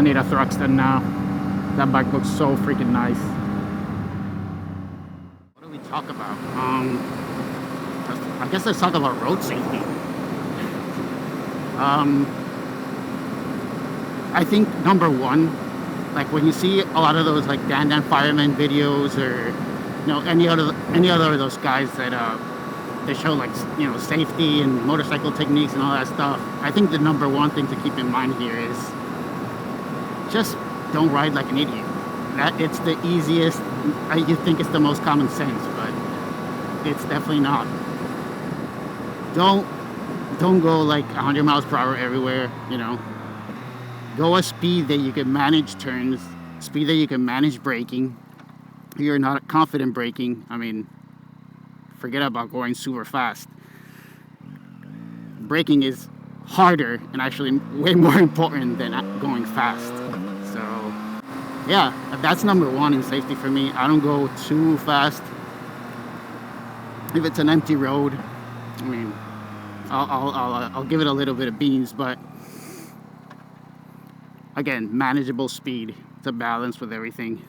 need a Thruxton now. That bike looks so freaking nice. What do we talk about? I guess let's talk about road safety. I think number one, like when you see a lot of those like Dan fireman videos, or you know, any other of those guys that they show like, you know, safety and motorcycle techniques and all that stuff, I think the number one thing to keep in mind here is just don't ride like an idiot. That it's the easiest. You think it's the most common sense, but it's definitely not. Don't go like 100 miles per hour everywhere, you know. Go a speed that you can manage turns, speed that you can manage braking. If you're not confident braking, I mean, forget about going super fast. Braking is harder and actually way more important than going fast. So yeah, that's number one in safety for me. I don't go too fast. If it's an empty road, I mean, I'll give it a little bit of beans, but again, manageable speed. It's a balance with everything.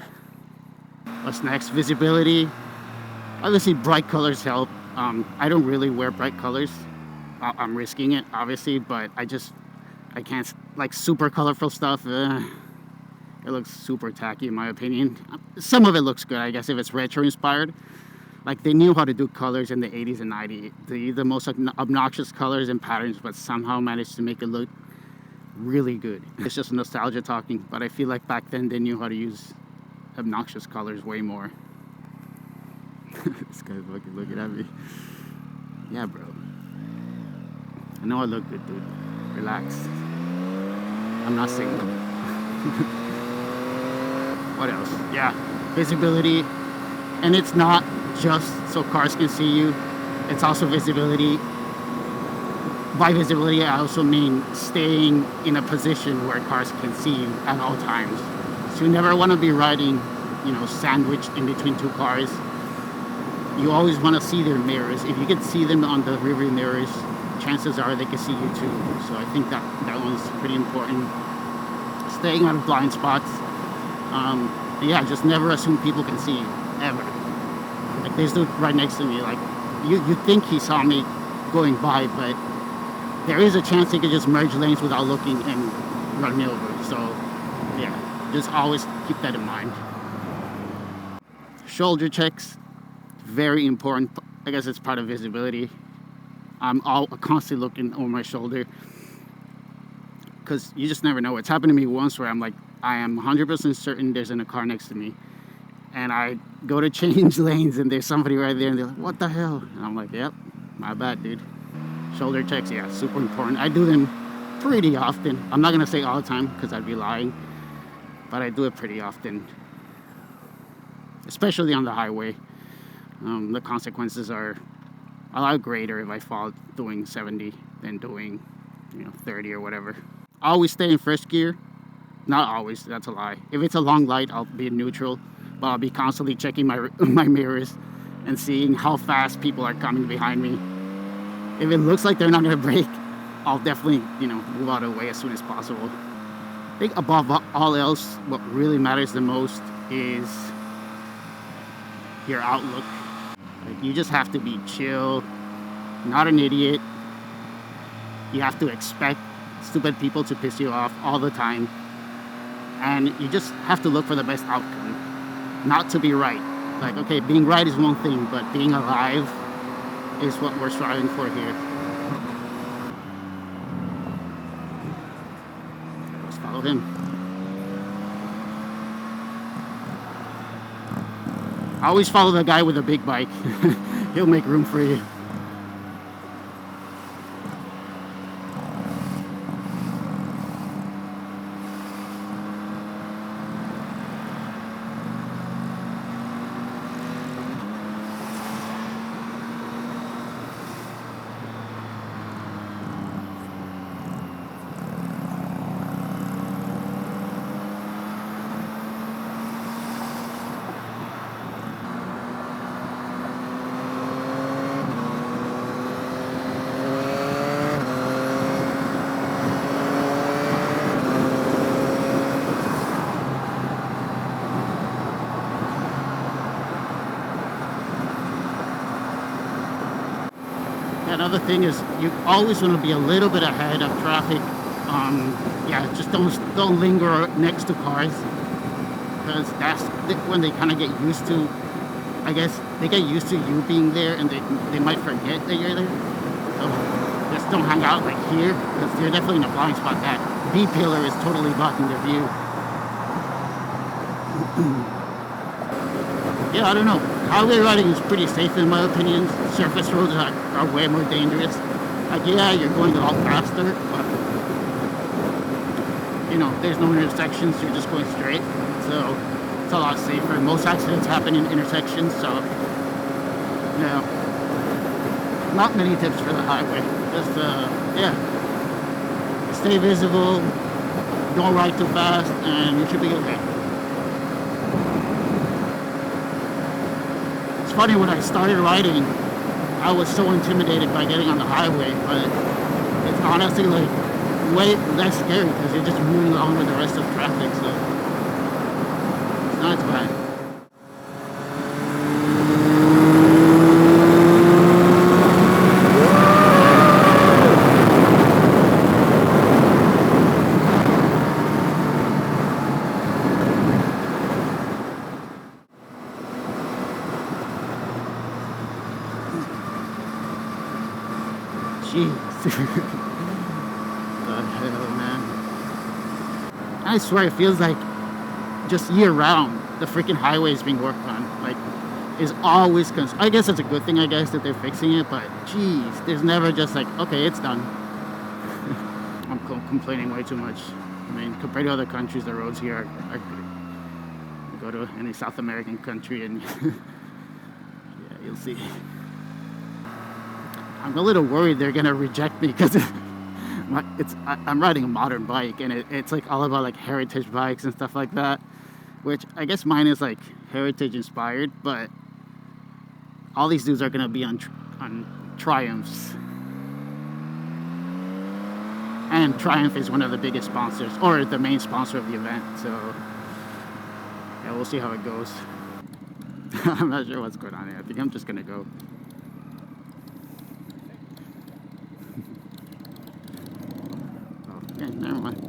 What's next? Visibility. Obviously, bright colors help. I don't really wear bright colors. I'm risking it, obviously, but I can't, like super colorful stuff. It looks super tacky in my opinion. Some of it looks good, I guess, if it's retro inspired. Like they knew how to do colors in the 80s and 90s. The most obnoxious colors and patterns, but somehow managed to make it look really good. It's just nostalgia talking, but I feel like back then they knew how to use obnoxious colors way more. This guy's fucking looking at me. Yeah, bro. I know I look good, dude. Relax. I'm not single. What else? Yeah, visibility. And it's not just so cars can see you. It's also visibility. By visibility, I also mean staying in a position where cars can see you at all times. So you never want to be riding, you know, sandwiched in between two cars. You always want to see their mirrors. If you can see them on the rearview mirrors, chances are they can see you too. So I think that one's pretty important. Staying out of blind spots. Yeah, just never assume people can see you, ever. Like this dude right next to me, like you think he saw me going by, but there is a chance he could just merge lanes without looking and run me over. So yeah, just always keep that in mind. Shoulder checks, very important. I guess it's part of visibility. I'm constantly looking over my shoulder because you just never know. It's happened to me once where I'm like, I am 100% certain there's in a car next to me, and I go to change lanes and there's somebody right there and they're like, what the hell? And I'm like, yep, my bad, dude. Shoulder checks, yeah, super important. I do them pretty often. I'm not gonna say all the time because I'd be lying, but I do it pretty often, especially on the highway. The consequences are a lot greater if I fall doing 70 than doing, you know, 30 or whatever. I always stay in first gear. Not always, that's a lie. If it's a long light, I'll be in neutral, but I'll be constantly checking my mirrors and seeing how fast people are coming behind me. If it looks like they're not gonna brake, I'll definitely, you know, move out of the way as soon as possible. I think above all else, what really matters the most is your outlook. Like, you just have to be chill, not an idiot. You have to expect stupid people to piss you off all the time. And you just have to look for the best outcome, not to be right. Like, okay, being right is one thing, but being alive is what we're striving for here. Let's follow him. I always follow the guy with a big bike. He'll make room for you. another thing is you always want to be a little bit ahead of traffic. Yeah, just don't linger next to cars, because that's when they kind of get used to, I guess they get used to you being there, and they might forget that you're there. So just don't hang out like here, because you're definitely in a blind spot. That B pillar is totally blocking their view. Yeah, I don't know. Highway riding is pretty safe in my opinion. Surface roads are way more dangerous. Like, yeah, you're going a lot faster, but you know, there's no intersections, you're just going straight. So it's a lot safer. Most accidents happen in intersections, so yeah. Not many tips for the highway. Just yeah. Stay visible, don't ride too fast, and you should be okay. Funny, when I started riding, I was so intimidated by getting on the highway, but it's honestly like way less scary because you're just moving along with the rest of traffic, so it's not as bad. Jeez. The hell, man. I swear it feels like just year round the freaking highway is being worked on. Like, is always I guess it's a good thing, I guess, that they're fixing it, but geez, there's never just like, okay, it's done. I'm complaining way too much. I mean, compared to other countries, the roads here are good. You go to any South American country and yeah, you'll see. I'm a little worried they're gonna reject me because I'm riding a modern bike, and it's like all about like heritage bikes and stuff like that, which I guess mine is like heritage inspired, but all these dudes are gonna be on Triumphs, and Triumph is one of the biggest sponsors, or the main sponsor of the event, so yeah, we'll see how it goes. I'm not sure what's going on here. I think I'm just gonna go. Yeah, never mind.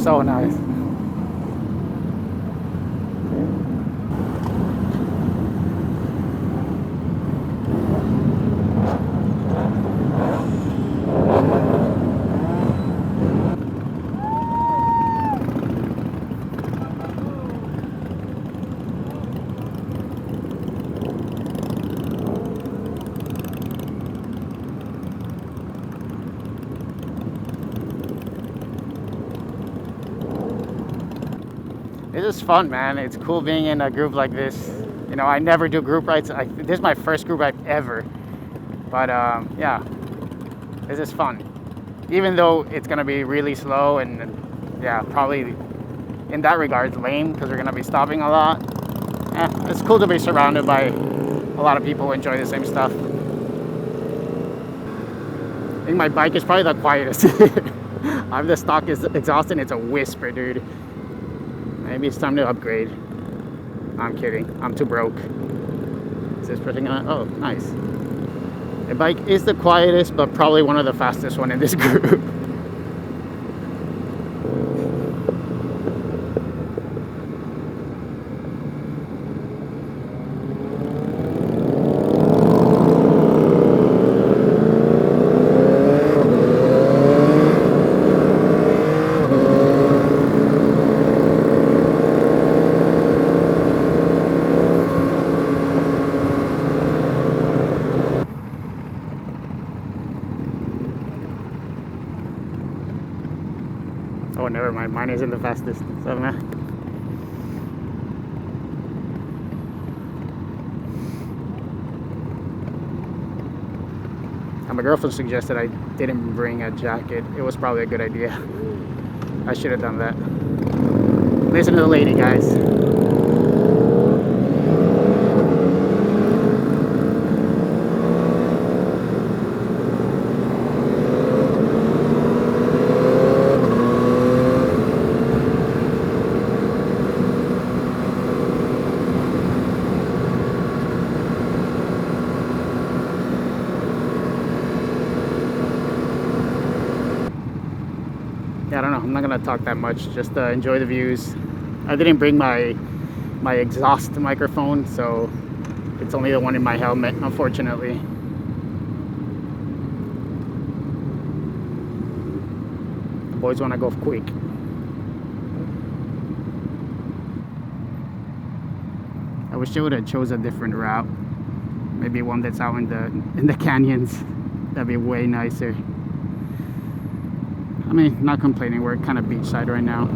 so nice. This is fun, man. It's cool being in a group like this. You know, I never do group rides. This is my first group ride ever. But yeah, this is fun. Even though it's gonna be really slow and yeah, probably in that regard lame because we're gonna be stopping a lot. It's cool to be surrounded by a lot of people who enjoy the same stuff. I think my bike is probably the quietest. I have the stock exhaust and it's a whisper, dude. Maybe it's time to upgrade. I'm kidding. I'm too broke. Is this pressing on? Oh, nice. The bike is the quietest, but probably one of the fastest one in this group. Oh, never mind. Mine isn't the fastest. So, nah. And my girlfriend suggested I didn't bring a jacket. It was probably a good idea. I should have done that. Listen to the lady, guys. I don't know, I'm not gonna talk that much, just enjoy the views. I didn't bring my exhaust microphone, so it's only the one in my helmet, unfortunately. The boys want to go quick. I wish they would have chose a different route, maybe one that's out in the canyons. That'd be way nicer. I mean, not complaining, we're kind of beachside right now.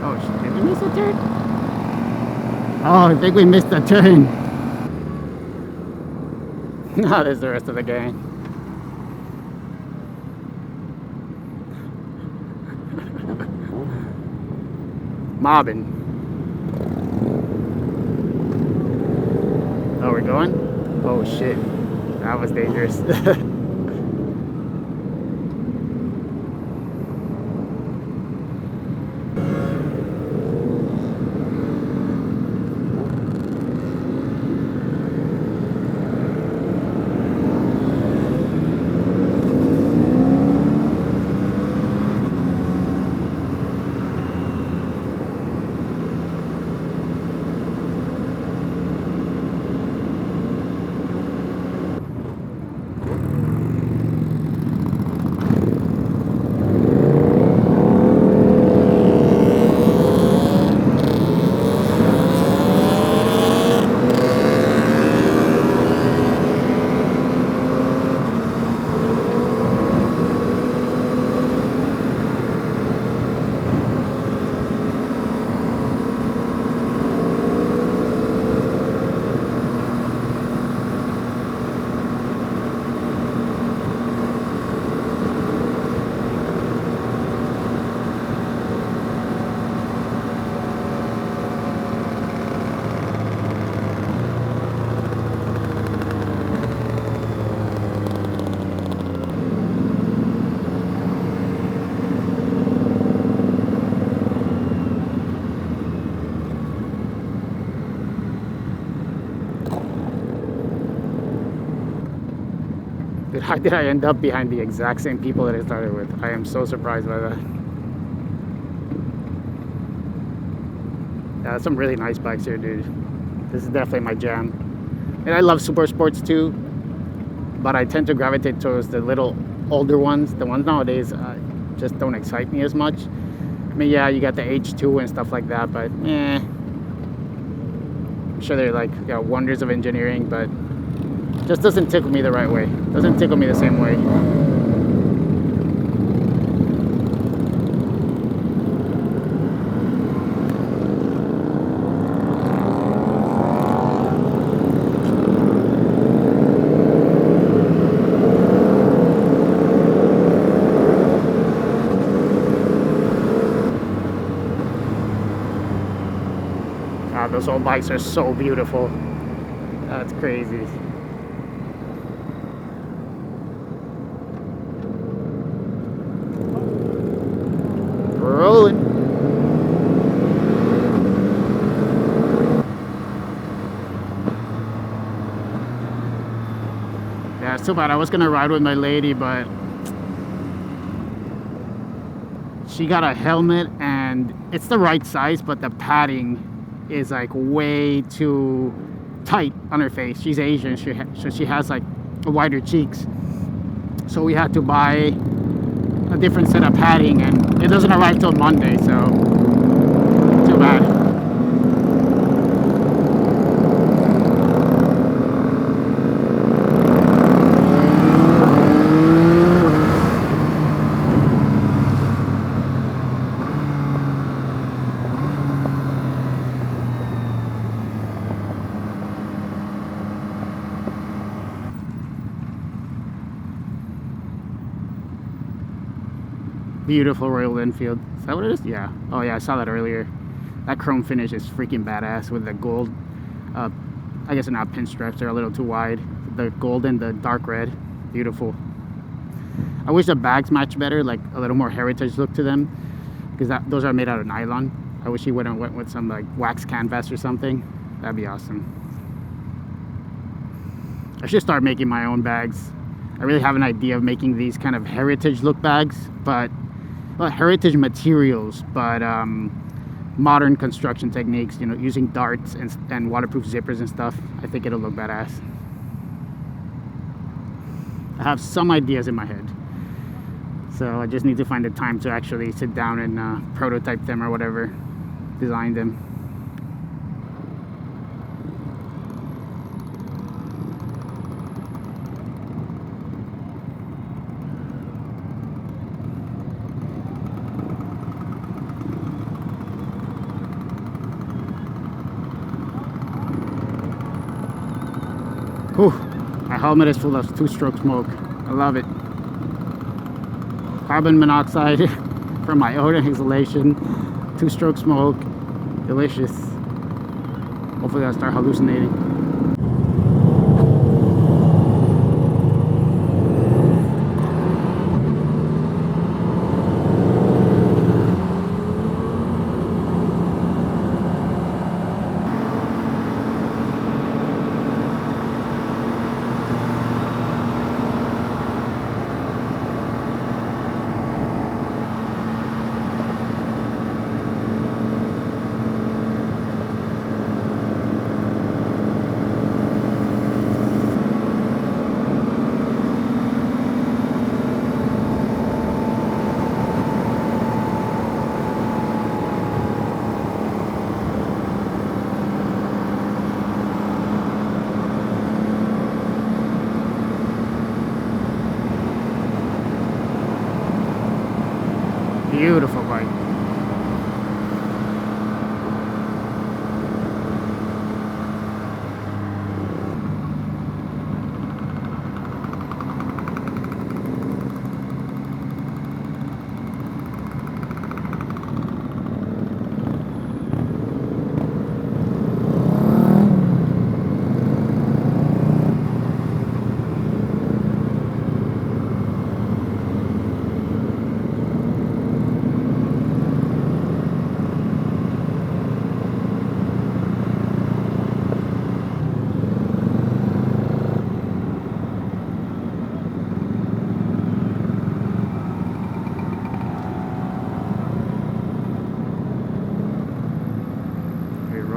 Oh shit, did we miss a turn? Oh, I think we missed the turn. Now there's the rest of the gang. Mobbing. Oh, we're going? Oh shit. That was dangerous. How did I end up behind the exact same people that I started with? I am so surprised by that. Yeah, some really nice bikes here, dude. This is definitely my jam. And I love super sports too, but I tend to gravitate towards the little older ones. The ones nowadays just don't excite me as much. I mean, yeah, you got the H2 and stuff like that, but I'm sure they're like, you know, wonders of engineering, but just doesn't tickle me the right way. Doesn't tickle me the same way. Those old bikes are so beautiful. That's crazy. Rolling. Yeah, it's too bad. I was gonna ride with my lady, but she got a helmet and it's the right size, but the padding is like way too tight on her face. She's Asian, so she has like wider cheeks. So we had to buy a different set of padding, and it doesn't arrive till Monday, so too bad. Beautiful Royal Enfield. Is that what it is? Yeah. Oh yeah, I saw that earlier. That chrome finish is freaking badass with the gold. I guess they're not pinstripes, they're a little too wide. The gold and the dark red. Beautiful. I wish the bags match better, like a little more heritage look to them, because those are made out of nylon. I wish he went with some like wax canvas or something. That'd be awesome. I should start making my own bags. I really have an idea of making these kind of heritage look bags, but heritage materials, but modern construction techniques, you know, using darts and waterproof zippers and stuff. I think it'll look badass. I have some ideas in my head, so I just need to find the time to actually sit down and prototype them or whatever, design them. Whew, my helmet is full of two-stroke smoke. I love it. Carbon monoxide from my own exhalation. Two-stroke smoke. Delicious. Hopefully I'll start hallucinating.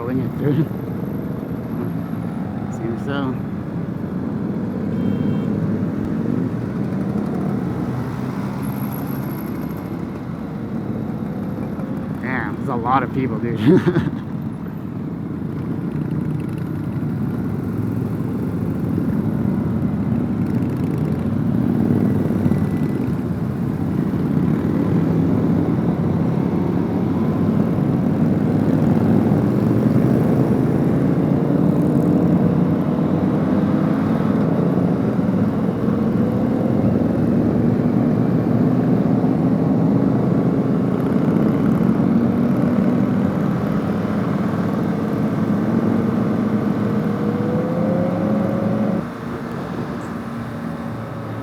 rolling it through. Seems so. Damn, there's a lot of people, dude.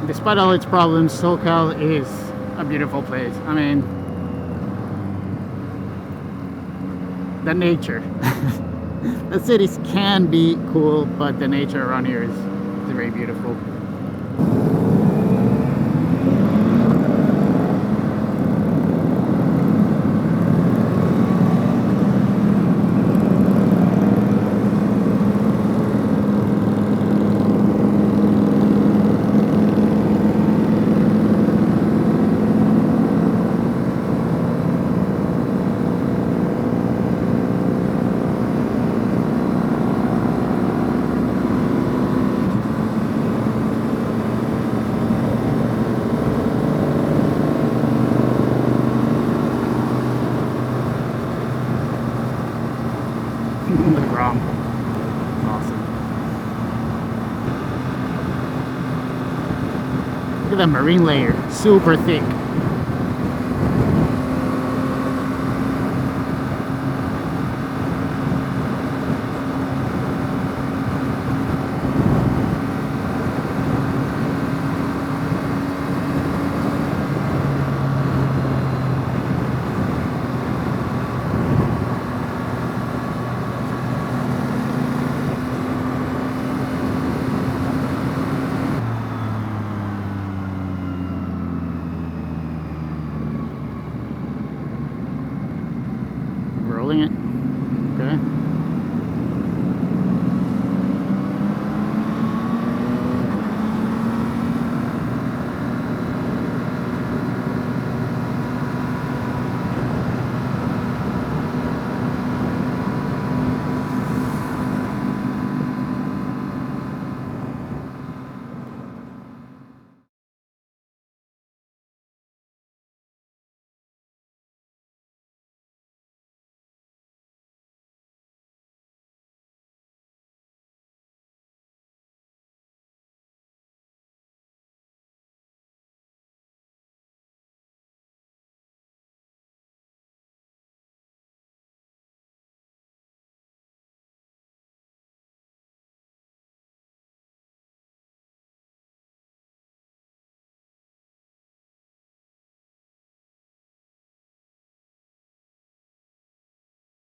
Despite all its problems, SoCal is a beautiful place. I mean, the nature. The cities can be cool, but the nature around here is very beautiful. The Grom. Awesome. Look at that marine layer. Super thick. Rolling it. Okay.